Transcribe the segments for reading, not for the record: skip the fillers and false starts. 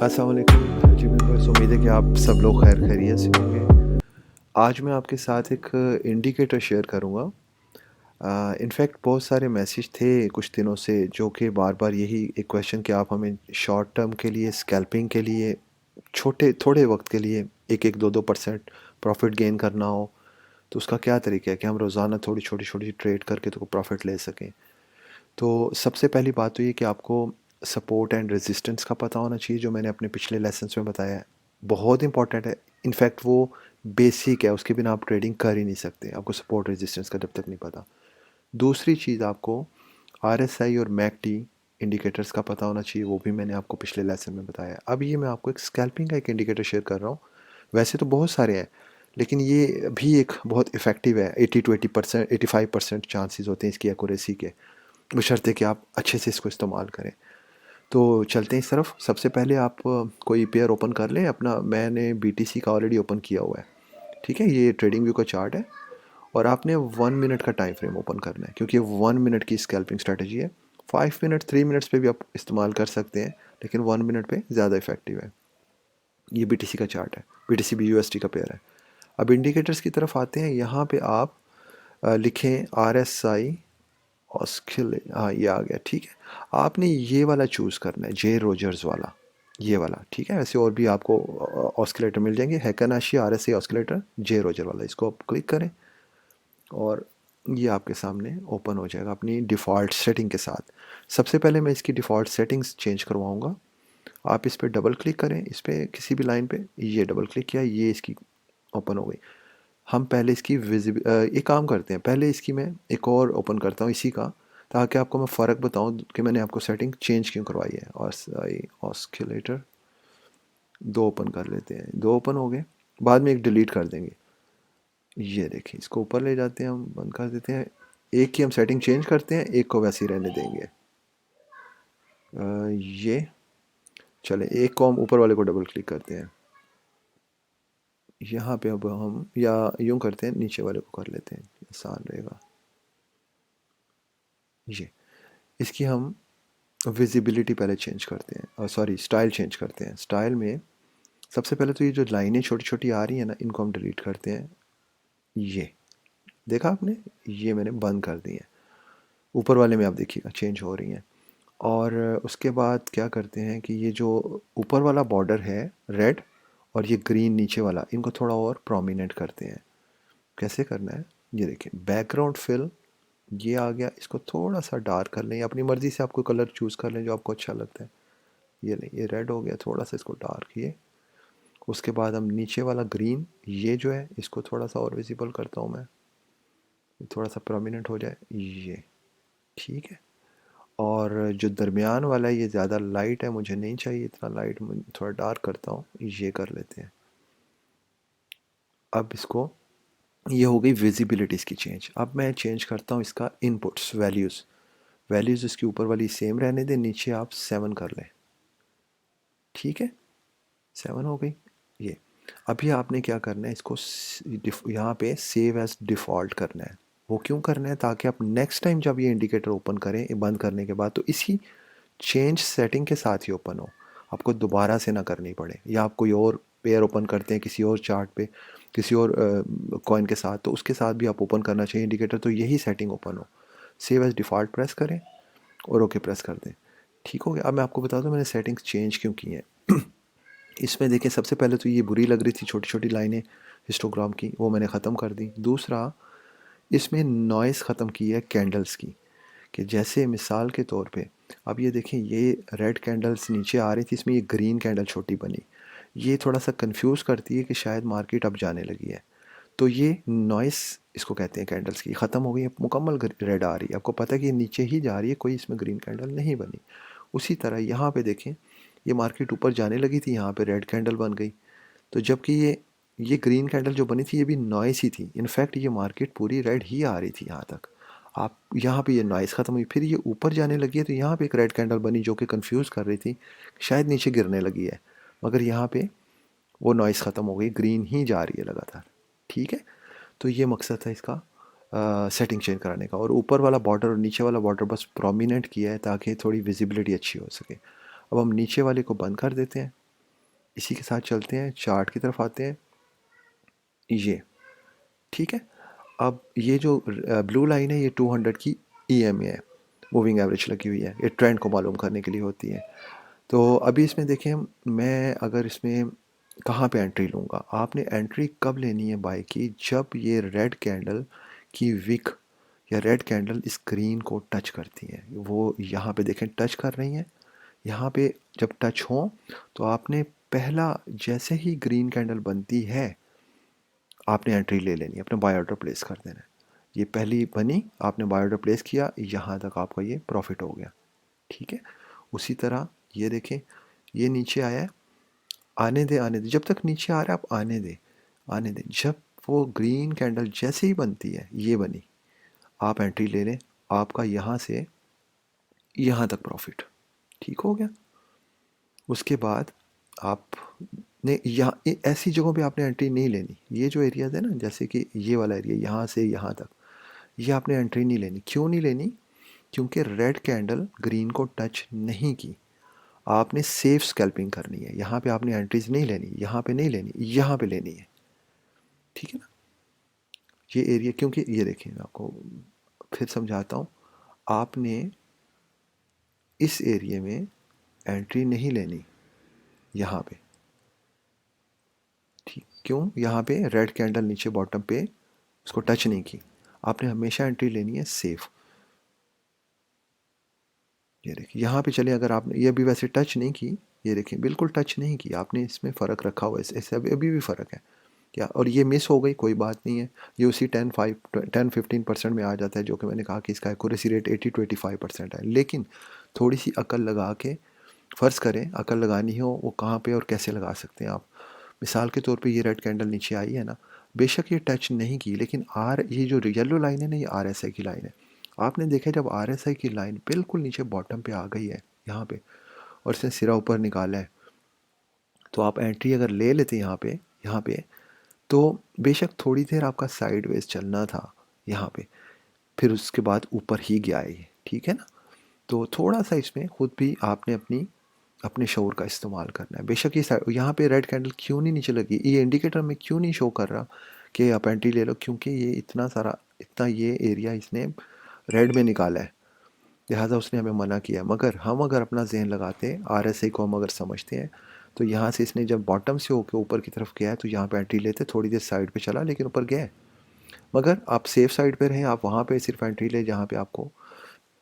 अस्सलाम वालेकुम जी मेंबर्स, उम्मीद है कि आप सब लोग खैर खैरियत से होंगे। आज मैं आपके साथ एक इंडिकेटर शेयर करूँगा। इनफैक्ट बहुत सारे मैसेज थे कुछ दिनों से जो कि बार-बार यही एक क्वेश्चन कि आप हमें शॉर्ट टर्म के लिए, स्कैल्पिंग के लिए, छोटे थोड़े वक़्त के लिए 1-1, 2-2% प्रॉफ़िट गेन करना हो, तो उसका क्या तरीका है कि हम रोज़ाना थोड़ी छोटी-छोटी ट्रेड करके तो प्रॉफ़िट ले सकें। तो सबसे पहली बात तो ये कि आपको सपोर्ट एंड रेजिस्टेंस का पता होना चाहिए, जो मैंने अपने पिछले लेसन्स में बताया है। बहुत इंपॉर्टेंट है। इनफैक्ट वो बेसिक है, उसके बिना आप ट्रेडिंग कर ही नहीं सकते, आपको सपोर्ट रेजिस्टेंस का जब तक नहीं पता। दूसरी चीज़, आपको आरएसआई और मैकडी इंडिकेटर्स का पता होना चाहिए, वो भी मैंने आपको पिछले लेसन में बताया। अब ये मैं आपको एक स्कैल्पिंग का एक इंडिकेटर शेयर कर रहा हूँ। वैसे तो बहुत सारे हैं, लेकिन ये भी एक बहुत इफ़ेक्टिव है। 80 टू 80%, 85% चांसेस होते हैं इसकी एक्यूरेसी के, बशर्ते कि आप अच्छे से इसको इस्तेमाल करें। तो चलते हैं इस तरफ। सबसे पहले आप कोई पेयर ओपन कर लें अपना। मैंने बीटीसी का ऑलरेडी ओपन किया हुआ है, ठीक है। ये ट्रेडिंग व्यू का चार्ट है और आपने 1 मिनट का टाइम फ्रेम ओपन करना है, क्योंकि ये 1 मिनट की स्कैल्पिंग स्ट्रेटजी है। 5 मिनट, 3 मिनट्स पे भी आप इस्तेमाल कर सकते हैं, लेकिन 1 मिनट पे ज़्यादा इफेक्टिव है। ये बीटीसी का चार्ट है, बीटीसी भी यूएसटी का पेयर है। अब इंडिकेटर्स की तरफ आते हैं। यहाँ पे आप लिखें RSI ऑस्किल, हाँ ये आ गया, ठीक है। आपने ये वाला चूज़ करना है, जे रोजर्स वाला, ये वाला, ठीक है। वैसे और भी आपको ऑस्किलेटर मिल जाएंगे। हैकनाशी RSI ऑस्किलेटर जे रोजर वाला, इसको आप क्लिक करें और ये आपके सामने ओपन हो जाएगा अपनी डिफ़ॉल्ट सेटिंग के साथ। सबसे पहले मैं इसकी डिफ़ॉल्ट सेटिंग्स चेंज करवाऊँगा। आप इस पर डबल क्लिक करें, इस पर किसी भी लाइन पे, ये डबल क्लिक किया, ये इसकी ओपन हो गई। हम पहले इसकी एक काम करते हैं, पहले इसकी मैं एक और ओपन करता हूँ इसी का, ताकि आपको मैं फ़र्क बताऊँ कि मैंने आपको सेटिंग चेंज क्यों करवाई है। और ऑस्किलेटर दो ओपन कर लेते हैं, दो ओपन हो गए, बाद में एक डिलीट कर देंगे। ये देखिए, इसको ऊपर ले जाते हैं, हम बंद कर देते हैं। एक की हम सेटिंग चेंज करते हैं, एक को वैसे ही रहने देंगे। ये चले, एक को हम ऊपर वाले को डबल क्लिक करते हैं। यहाँ पे अब हम या यूं करते हैं, नीचे वाले को कर लेते हैं, आसान रहेगा। ये इसकी हम विजिबिलिटी पहले चेंज करते हैं, और सॉरी स्टाइल चेंज करते हैं। स्टाइल में सबसे पहले तो ये जो लाइनें छोटी छोटी आ रही हैं ना, इनको हम डिलीट करते हैं। ये देखा आपने, ये मैंने बंद कर दी है। ऊपर वाले में आप देखिएगा चेंज हो रही हैं। और उसके बाद क्या करते हैं कि ये जो ऊपर वाला बॉर्डर है रेड, और ये ग्रीन नीचे वाला, इनको थोड़ा और प्रोमिनेंट करते हैं। कैसे करना है, ये देखिए, बैकग्राउंड फिल ये आ गया, इसको थोड़ा सा डार्क कर लें, अपनी मर्ज़ी से आपको कलर चूज़ कर लें जो आपको अच्छा लगता है। ये नहीं, ये रेड हो गया, थोड़ा सा इसको डार्क ये। उसके बाद हम नीचे वाला ग्रीन, ये जो है इसको थोड़ा सा और विजिबल करता हूँ मैं, थोड़ा सा प्रोमिनेंट हो जाए ये, ठीक है। और जो दरमियान वाला है ये ज़्यादा लाइट है, मुझे नहीं चाहिए इतना लाइट, थोड़ा डार्क करता हूँ, ये कर लेते हैं। अब इसको, ये हो गई विजिबिलिटी इसकी चेंज। अब मैं चेंज करता हूँ इसका इनपुट्स, वैल्यूज़। वैल्यूज़ इसकी ऊपर वाली सेम रहने दें, नीचे आप 7 कर लें, ठीक है। 7 हो गई ये। अभी आपने क्या करना है, इसको यहाँ पे सेव एज डिफ़ॉल्ट करना है। वो क्यों करना है, ताकि आप नेक्स्ट टाइम जब ये इंडिकेटर ओपन करें बंद करने के बाद, तो इसी चेंज सेटिंग के साथ ही ओपन हो, आपको दोबारा से ना करनी पड़े। या आप कोई और पेयर ओपन करते हैं किसी और चार्ट पे, किसी और कॉइन के साथ, तो उसके साथ भी आप ओपन करना चाहिए इंडिकेटर, तो यही सेटिंग ओपन हो। सेव एज डिफ़ॉल्ट प्रेस करें और ओके प्रेस कर दें, ठीक हो गया। अब मैं आपको बता दूं मैंने सेटिंग्स चेंज क्यों की हैं। इसमें देखिए, सबसे पहले तो ये बुरी लग रही थी छोटी छोटी लाइनें हिस्टोग्राम की, वो मैंने ख़त्म कर दी। दूसरा, इसमें नॉइज़ ख़त्म की है कैंडल्स की, कि जैसे मिसाल के तौर पे अब ये देखें, ये रेड कैंडल्स नीचे आ रही थी, इसमें ये ग्रीन कैंडल छोटी बनी, ये थोड़ा सा कंफ्यूज करती है कि शायद मार्केट अब जाने लगी है। तो ये नॉइस इसको कहते हैं, कैंडल्स की ख़त्म हो गई है, मुकम्मल रेड आ रही है, आपको पता है कि ये नीचे ही जा रही है, कोई इसमें ग्रीन कैंडल नहीं बनी। उसी तरह यहाँ पे देखें, ये मार्केट ऊपर जाने लगी थी, यहाँ पे रेड कैंडल बन गई। तो जबकि ये ग्रीन कैंडल जो बनी थी, ये भी नॉइस ही थी। इनफैक्ट ये मार्केट पूरी रेड ही आ रही थी यहाँ तक। आप यहाँ पे ये नॉइस ख़त्म हुई, फिर ये ऊपर जाने लगी है, तो यहाँ पे एक रेड कैंडल बनी जो कि कंफ्यूज कर रही थी, शायद नीचे गिरने लगी है, मगर यहाँ पे वो नॉइस ख़त्म हो गई, ग्रीन ही जा रही है लगातार, ठीक है। तो ये मकसद था इसका सेटिंग चेंज कराने का। और ऊपर वाला बॉर्डर और नीचे वाला बॉर्डर बस प्रोमिनेंट किया है ताकि थोड़ी विजिबिलिटी अच्छी हो सके। अब हम नीचे वाले को बंद कर देते हैं, इसी के साथ चलते हैं, चार्ट की तरफ आते हैं, ये ठीक है। अब ये जो ब्लू लाइन है ये 200 की EMA है, मूविंग एवरेज लगी हुई है, ये ट्रेंड को मालूम करने के लिए होती है। तो अभी इसमें देखें, मैं अगर इसमें कहाँ पे एंट्री लूँगा, आपने एंट्री कब लेनी है बाय की, जब ये रेड कैंडल की विक या रेड कैंडल स्क्रीन को टच करती हैं। वो यहाँ पे देखें टच कर रही हैं, यहाँ पे जब टच हो तो आपने पहला जैसे ही ग्रीन कैंडल बनती है आपने एंट्री ले लेनी है, अपना बाय ऑर्डर प्लेस कर देना है। ये पहली बनी, आपने बाय ऑर्डर प्लेस किया, यहाँ तक आपका ये प्रॉफिट हो गया, ठीक है। उसी तरह ये देखें, ये नीचे आया है, आने दे, जब तक नीचे आ रहा है आप आने दें। जब वो ग्रीन कैंडल जैसे ही बनती है, ये बनी, आप एंट्री ले लें, आपका यहाँ से यहाँ तक प्रॉफिट, ठीक हो गया। उसके बाद आपने यहाँ ऐसी जगहों पे आपने एंट्री नहीं लेनी। ये जो एरियाज़ है ना, जैसे कि ये वाला एरिया यहाँ से यहाँ तक, ये आपने एंट्री नहीं लेनी। क्यों नहीं लेनी? क्योंकि रेड कैंडल ग्रीन को टच नहीं की। आपने सेफ स्कैल्पिंग करनी है, यहाँ पे आपने एंट्रीज नहीं लेनी, यहाँ पे नहीं लेनी, यहाँ पे लेनी है, ठीक है ना। ये एरिया, क्योंकि ये देखिए मैं आपको फिर समझाता हूँ, आपने इस एरिया में एंट्री नहीं लेनी, यहाँ पे, ठीक। क्यों? यहाँ पे रेड कैंडल नीचे बॉटम पे उसको टच नहीं की, आपने हमेशा एंट्री लेनी है सेफ। ये देखिए यहाँ पे चले, अगर आपने ये अभी वैसे टच नहीं की, ये देखिए बिल्कुल टच नहीं की आपने, इसमें फ़र्क रखा हुआ है, ऐसे अभी भी फ़र्क है क्या, और ये मिस हो गई कोई बात नहीं है, ये उसी 10-15% में आ जाता है, जो कि मैंने कहा कि इसका एक्यूरेसी रेट 80-85% है। लेकिन थोड़ी सी अकल लगा के, फ़र्ज़ करें अकल लगानी हो, वो कहाँ पे और कैसे लगा सकते हैं आप। मिसाल के तौर पे ये रेड कैंडल नीचे आई है ना, बेशक ये टच नहीं की, लेकिन ये जो येलो लाइन है ना, ये RSI की लाइन है। आपने देखा जब RSI की लाइन बिल्कुल नीचे बॉटम पे आ गई है यहाँ पे, और इसने सिरा ऊपर निकाला है, तो आप एंट्री अगर ले लेते यहाँ पे, तो बेशक थोड़ी देर आपका साइडवेज चलना था यहाँ पे, फिर उसके बाद ऊपर ही गया है ये, ठीक है ना। तो थोड़ा सा इसमें खुद भी आपने अपने शऊर का इस्तेमाल करना है। बेशक ये यहाँ पे रेड कैंडल क्यों नहीं नीचे लगी, ये इंडिकेटर में क्यों नहीं शो कर रहा कि आप एंट्री ले लो, क्योंकि ये इतना ये एरिया इसने रेड में निकाला है, लिहाजा उसने हमें मना किया है। मगर हम अगर अपना जहन लगाते हैं, RSI को हम अगर समझते हैं, तो यहाँ से इसने जब बॉटम से होकर ऊपर की तरफ गया है, तो यहाँ पे एंट्री लेते, थोड़ी देर साइड पे चला लेकिन ऊपर गया है। मगर आप सेफ साइड पे रहें, आप वहाँ पे सिर्फ एंट्री ले जहाँ पे आपको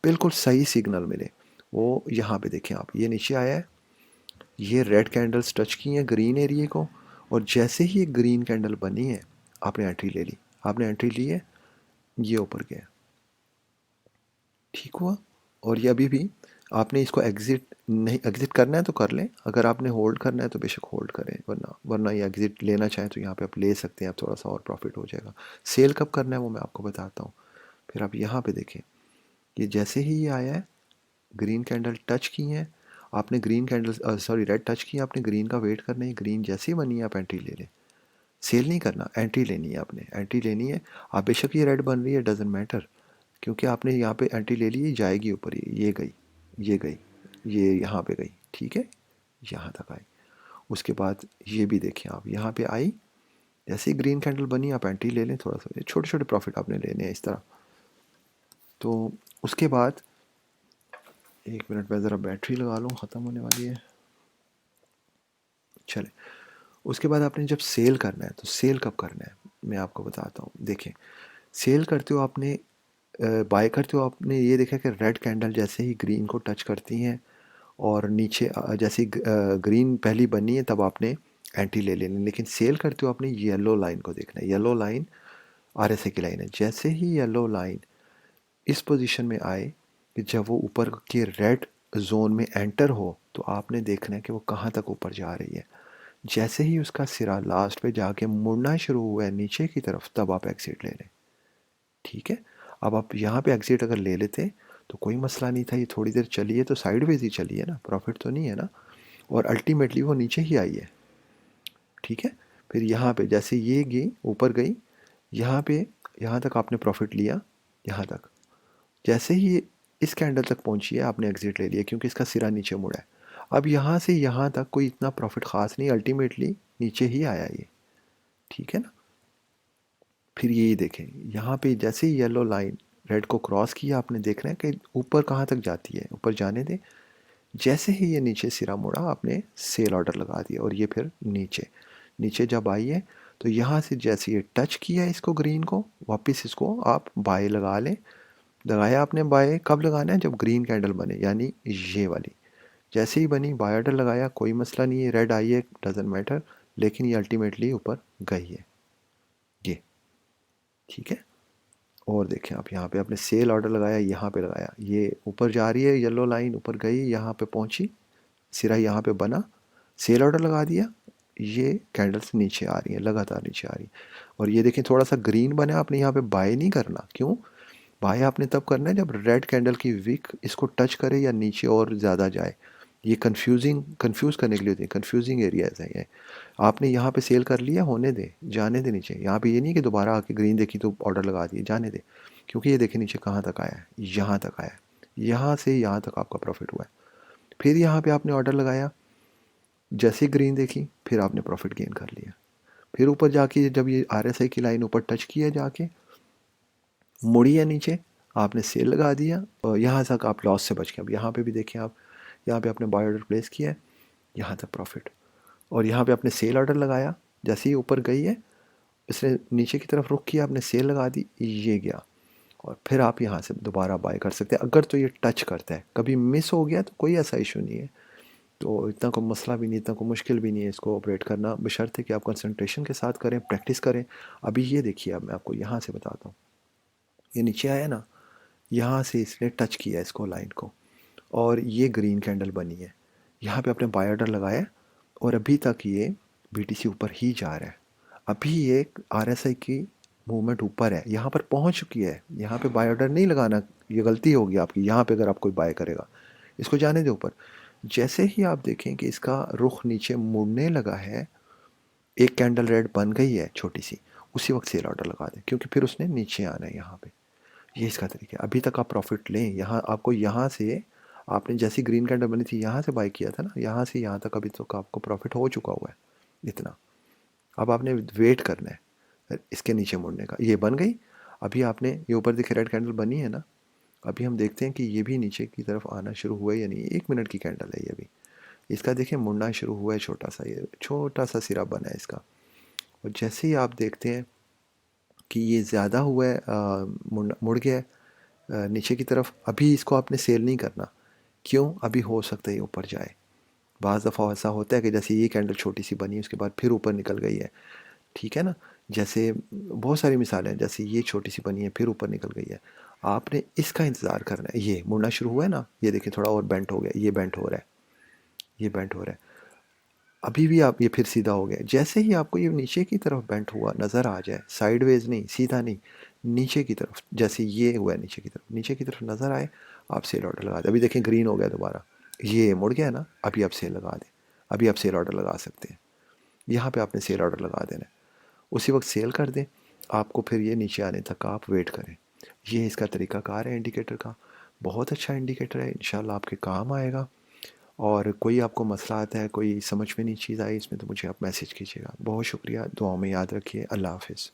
बिल्कुल सही सिग्नल मिले। वो यहाँ पे देखें आप, ये नीचे आया है, ये रेड कैंडल्स टच की हैं ग्रीन एरिया को, और जैसे ही एक ग्रीन कैंडल बनी है आपने एंट्री ले ली, आपने एंट्री ली है, ये ऊपर गया, ठीक हुआ। और ये अभी भी आपने इसको एग्ज़िट करना है तो कर लें, अगर आपने होल्ड करना है तो बेशक होल्ड करें, वरना ये एग्ज़िट लेना चाहें तो यहाँ पे आप ले सकते हैं, आप थोड़ा सा और प्रॉफिट हो जाएगा। सेल कब करना है वो मैं आपको बताता हूँ। फिर आप यहाँ पे देखें, ये जैसे ही ये आया है, ग्रीन कैंडल टच की हैं, आपने ग्रीन कैंडल रेड टच की है, आपने ग्रीन का वेट करना है, ग्रीन जैसे ही बनी है आप एंट्री ले लें। सेल नहीं करना, एंट्री लेनी है, आपने एंट्री लेनी है। आप बेशक ये रेड बन रही है, डजेंट मैटर, क्योंकि आपने यहाँ पे एंट्री ले ली, जाएगी ऊपर, ये गई, ये गई, ये यहाँ पे गई, ठीक है, यहाँ तक आई। उसके बाद ये भी देखें आप, यहाँ पे आई, जैसे ही ग्रीन कैंडल बनी आप एंट्री ले लें, थोड़ा सा छोटे छोटे प्रॉफिट आपने लेने हैं इस तरह। तो उसके बाद 1 मिनट में ज़रा बैटरी लगा लूँ, ख़त्म होने वाली है। चले, उसके बाद आपने जब सेल करना है, तो सेल कब करना है मैं आपको बताता हूँ। देखें, सेल करते हो आपने, बाय करते हो आपने, ये देखा कि रेड कैंडल जैसे ही ग्रीन को टच करती हैं और नीचे जैसे ही ग्रीन पहली बनी है तब आपने एंट्री ले लेनी। लेकिन सेल करते हो आपने येलो लाइन को देखना है, येलो लाइन RSI की लाइन है। जैसे ही येलो लाइन इस पोजीशन में आए कि जब वो ऊपर के रेड जोन में एंटर हो, तो आपने देखना है कि वो कहाँ तक ऊपर जा रही है। जैसे ही उसका सिरा लास्ट पे जाके मुड़ना शुरू हुआ है नीचे की तरफ, तब आप एग्ज़िट ले लें, ठीक है। अब आप यहाँ पे एग्ज़िट अगर ले लेते तो कोई मसला नहीं था, ये थोड़ी देर चली है तो साइडवेज ही चली है ना, प्रॉफिट तो नहीं है ना, और अल्टीमेटली वो नीचे ही आई है, ठीक है। फिर यहाँ पे जैसे ये गई ऊपर गई, यहाँ पे यहाँ तक आपने प्रॉफिट लिया, यहाँ तक, जैसे ही इस कैंडल तक पहुँची है आपने एग्ज़िट ले लिया, क्योंकि इसका सिरा नीचे मुड़ा है। अब यहाँ से यहाँ तक कोई इतना प्रॉफिट ख़ास नहीं, अल्टीमेटली नीचे ही आया ये, ठीक है ना। फिर यही देखें यहाँ पे जैसे ही येलो लाइन रेड को क्रॉस किया आपने, देख रहे हैं कि ऊपर कहाँ तक जाती है, ऊपर जाने दें। जैसे ही ये नीचे सिरा मुड़ा आपने सेल ऑर्डर लगा दिया और ये फिर नीचे नीचे जब आई है तो यहाँ से जैसे ये टच किया इसको ग्रीन को, वापस इसको आप बाय लगा लें। लगाया आपने बाय, कब लगाना है, जब ग्रीन कैंडल बने, यानी ये वाली जैसे ही बनी बाय ऑर्डर लगाया, कोई मसला नहीं है, रेड आई है डजेंट मैटर, लेकिन ये अल्टीमेटली ऊपर गई है ये, ठीक है। और देखें आप यहाँ पे आपने सेल ऑर्डर लगाया, यहाँ पे लगाया, ये ऊपर जा रही है, येलो लाइन ऊपर गई, यहाँ पे पहुँची, सिरा यहाँ पे बना, सेल ऑर्डर लगा दिया, ये कैंडल्स नीचे आ रही हैं, लगातार नीचे आ रही है। और ये देखें थोड़ा सा ग्रीन बना, आपने यहाँ पे बाय नहीं करना, क्यों, बाय आपने तब करना है जब रेड कैंडल की विक इसको टच करे या नीचे और ज़्यादा जाए। ये कंफ्यूज करने के लिए होती है, कंफ्यूजिंग एरियाज हैं ये। आपने यहाँ पे सेल कर लिया, होने दे, जाने दे नीचे, यहाँ पे ये नहीं कि दोबारा आके ग्रीन देखी तो ऑर्डर लगा दिए, जाने दे, क्योंकि ये देखें नीचे कहाँ तक आया है, यहाँ तक आया है, यहाँ से यहाँ तक आपका प्रॉफिट हुआ है। फिर यहाँ पे आपने ऑर्डर लगाया, जैसे ग्रीन देखी फिर आपने प्रॉफिट गेन कर लिया। फिर ऊपर जाके जब ये RSI की लाइन ऊपर टच किया, जाके मुड़ी है नीचे, आपने सेल लगा दिया और यहाँ तक आप लॉस से बच गए। अब यहाँ पे भी देखें आप, यहाँ पे आपने बाय ऑर्डर प्लेस किया है, यहाँ तक प्रॉफिट, और यहाँ पे आपने सेल ऑर्डर लगाया, जैसे ही ऊपर गई है इसने नीचे की तरफ रुख किया, आपने सेल लगा दी, ये गया, और फिर आप यहाँ से दोबारा बाय कर सकते हैं अगर तो ये टच करता है। कभी मिस हो गया तो कोई ऐसा इशू नहीं है, तो इतना कोई मसला भी नहीं, इतना कोई मुश्किल भी नहीं है इसको ऑपरेट करना, बशर्ते कि आप कंसंट्रेशन के साथ करें, प्रैक्टिस करें। अभी ये देखिए, अब मैं आपको यहाँ से बताता हूँ, ये नीचे आया ना, यहाँ से इसने टच किया इसको, लाइन को, और ये ग्रीन कैंडल बनी है, यहाँ पे आपने बाय ऑर्डर लगाया और अभी तक ये BTC ऊपर ही जा रहा है। अभी ये RSI की मूवमेंट ऊपर है, यहाँ पर पहुँच चुकी है, यहाँ पे बाय ऑर्डर नहीं लगाना, ये गलती होगी आपकी, यहाँ पे अगर आप कोई बाय करेगा, इसको जाने दे ऊपर। जैसे ही आप देखें कि इसका रुख नीचे मुड़ने लगा है, एक कैंडल रेड बन गई है छोटी सी, उसी वक्त सेल ऑर्डर लगा दें, क्योंकि फिर उसने नीचे आना है यहाँ पे। ये इसका तरीका है। अभी तक आप प्रॉफिट लें, यहाँ आपको, यहाँ से आपने जैसी ग्रीन कैंडल बनी थी यहाँ से बाय किया था ना, यहाँ से यहाँ तक अभी तक आपको प्रॉफिट हो चुका हुआ है इतना। अब आपने वेट करना है इसके नीचे मुड़ने का, ये बन गई, अभी आपने ये ऊपर देखिए रेड कैंडल बनी है ना, अभी हम देखते हैं कि ये भी नीचे की तरफ आना शुरू हुआ है या नहीं। 1 मिनट की कैंडल है ये भी, इसका देखिए मुड़ना शुरू हुआ है, छोटा सा, ये छोटा सा सिरा बना है इसका। और जैसे ही आप देखते हैं कि ये ज़्यादा हुआ है, मुड़ गया है नीचे की तरफ, अभी इसको आपने सेल नहीं करना, क्यों, अभी हो सकता है ये ऊपर जाए। बाज़ दफ़ा ऐसा होता है कि जैसे ये कैंडल छोटी सी बनी उसके बाद फिर ऊपर निकल गई है, ठीक है ना। जैसे बहुत सारी मिसालें हैं, जैसे ये छोटी सी बनी है फिर ऊपर निकल गई है, आपने इसका इंतज़ार करना है। ये मुड़ना शुरू हुआ है ना, ये देखिए थोड़ा और बेंट हो गया, ये बेंट हो रहा है, ये बेंट हो रहा है, अभी भी आप, ये फिर सीधा हो गया। जैसे ही आपको ये नीचे की तरफ बेंट हुआ नज़र आ जाए, साइडवेज नहीं, सीधा नहीं, नीचे की तरफ, जैसे ये हुआ है नीचे की तरफ, नीचे की तरफ नज़र आए, आप सेल ऑर्डर लगा दें। अभी देखें ग्रीन हो गया दोबारा, ये मुड़ गया ना, अभी आप सेल लगा दें, अभी आप सेल ऑर्डर लगा सकते हैं, यहाँ पे आपने सेल ऑर्डर लगा देना है, उसी वक्त सेल कर दें। आपको फिर ये नीचे आने तक आप वेट करें। ये इसका तरीक़ाकार है इंडिकेटर का, बहुत अच्छा इंडिकेटर है, इंशाल्लाह आपके काम आएगा। और कोई आपको मसला आता है, कोई समझ में नहीं चीज़ आई इसमें, तो मुझे आप मैसेज कीजिएगा। बहुत शुक्रिया, दुआओं में याद रखिए। अल्लाह हाफ़िज़।